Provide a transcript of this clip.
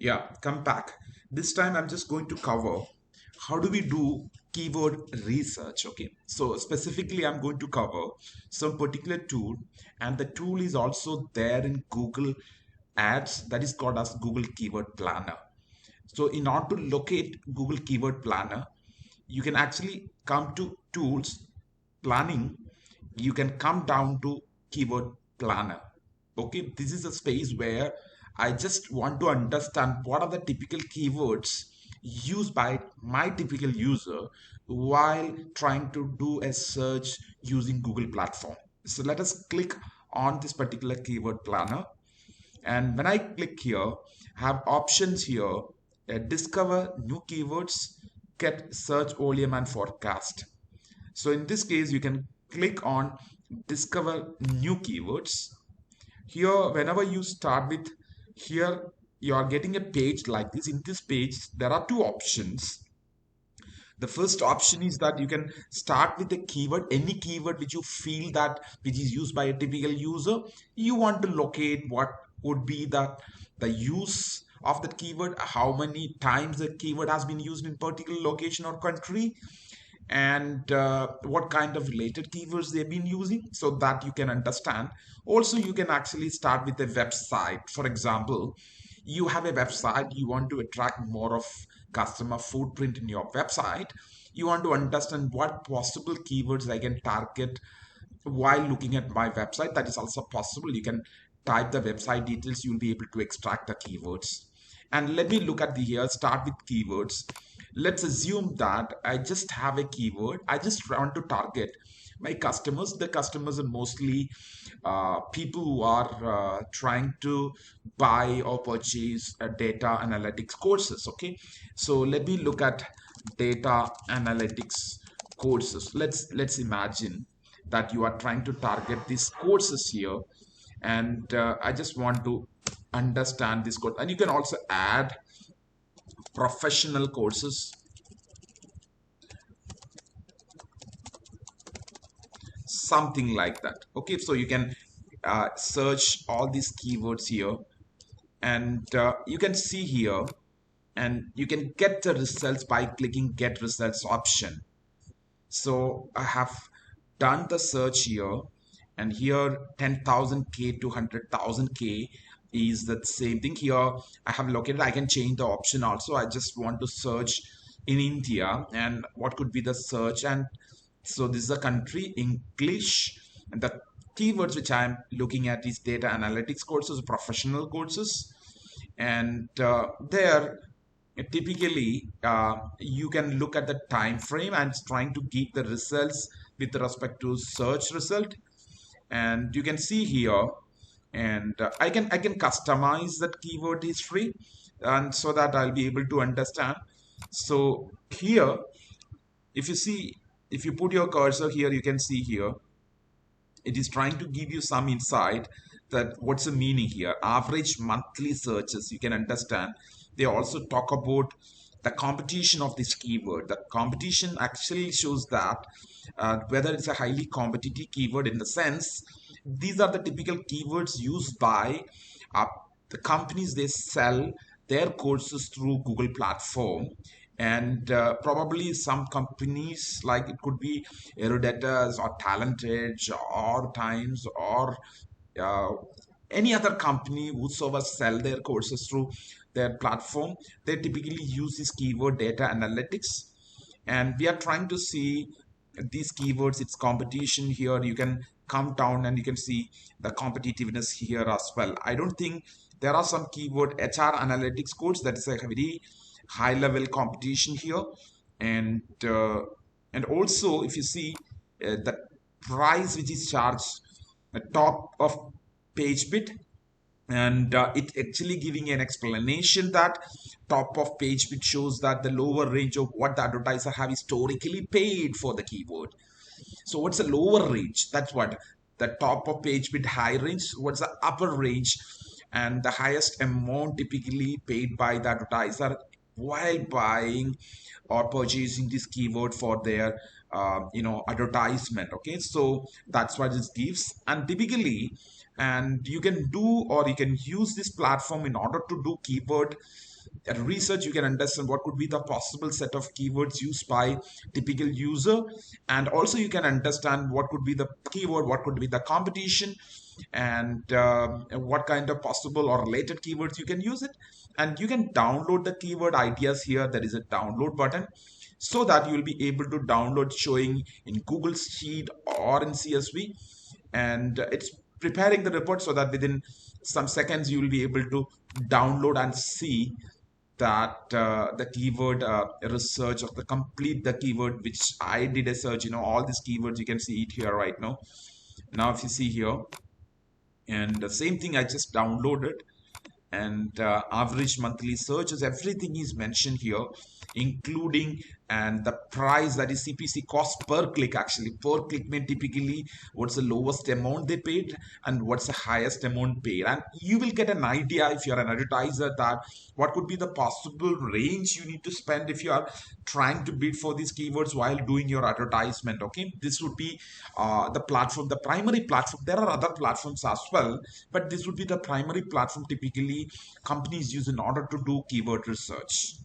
Yeah, come back. This time I'm just going to cover how do we do keyword research. Okay, so specifically I'm going to cover some particular tool, and the tool is also there in Google Ads, that is called as Google Keyword Planner. So in order to locate Google Keyword Planner, you can actually come to tools, planning, you can come down to keyword planner. Okay, this is a space where I just want to understand what are the typical keywords used by my typical user while trying to do a search using Google platform. So let us click on this particular keyword planner, and when I click here, I have options here: discover new keywords, get search volume and forecast. So in this case, you can click on discover new keywords. Here, whenever you start with here, you are getting a page like this. In this page, there are two options. The first option is that you can start with a keyword, any keyword which you feel that which is used by a typical user. You want to locate what would be the use of that keyword, how many times the keyword has been used in particular location or country, and what kind of related keywords they've been using, so that you can understand. Also, you can actually start with a website. For example, you have a website, you want to attract more of customer footprint in your website. You want to understand what possible keywords I can target while looking at my website. That is also possible. You can type the website details, you'll be able to extract the keywords. And let me look at the here, start with keywords. Let's assume that I just have a keyword. I just want to target my customers. The customers are mostly people who are trying to buy or purchase data analytics courses. Okay, so let me look at data analytics courses. Let's imagine that you are trying to target these courses here, and I just want to understand this code. And you can also add professional courses, something like that. Okay, so you can search all these keywords here, and you can see here, and you can get the results by clicking get results option. So I have done the search here, and here 10,000K to 100,000K is the same thing. Here I have located, I can change the option also. I just want to search in India, and what could be the search. And so this is a country, English, and the keywords which I'm looking at is data analytics courses, professional courses. And there typically you can look at the time frame and trying to give the results with respect to search result. And you can see here, and I can customize that keyword history, and so that I'll be able to understand. So here, if you see, if you put your cursor here, you can see here it is trying to give you some insight that what's the meaning here. Average monthly searches, you can understand. They also talk about the competition of this keyword. The competition actually shows that whether it's a highly competitive keyword, in the sense these are the typical keywords used by uh, the companies. They sell their courses through Google platform, and probably some companies, like it could be Eruditus or Talentage or Times or uh, any other company whosoever sell their courses through their platform, they typically use this keyword data analytics. And we are trying to see these keywords, its competition. Here you can come down and you can see the competitiveness here as well. I don't think there are some keyword HR analytics codes that is a very high level competition here. And and also, if you see the price which is charged the top of page bit, and it actually giving an explanation that top of page which shows that the lower range of what the advertiser have historically paid for the keyword. So what's the lower range? That's what the top of page bit, high range. What's the upper range? And the highest amount typically paid by the advertiser while buying or purchasing this keyword for their advertisement. Okay, so that's what this gives. And typically and you can do, or you can use this platform in order to do keyword research. You can understand what could be the possible set of keywords used by typical user, and also you can understand what could be the keyword, what could be the competition, and what kind of possible or related keywords you can use it. And you can download the keyword ideas here. There is a download button, so that you will be able to download showing in Google Sheet or in CSV, and it's preparing the report so that within some seconds you will be able to download and see that the keyword research of the complete the keyword which I did a search, all these keywords you can see it here right now. Now if you see here, and the same thing I just downloaded, and average monthly searches, everything is mentioned here, including and the price, that is CPC, cost per click. Actually per click mean typically what's the lowest amount they paid and what's the highest amount paid, and you will get an idea if you're an advertiser that what could be the possible range you need to spend if you are trying to bid for these keywords while doing your advertisement. Okay, this would be the platform, the primary platform. There are other platforms as well, but this would be the primary platform typically companies use in order to do keyword research.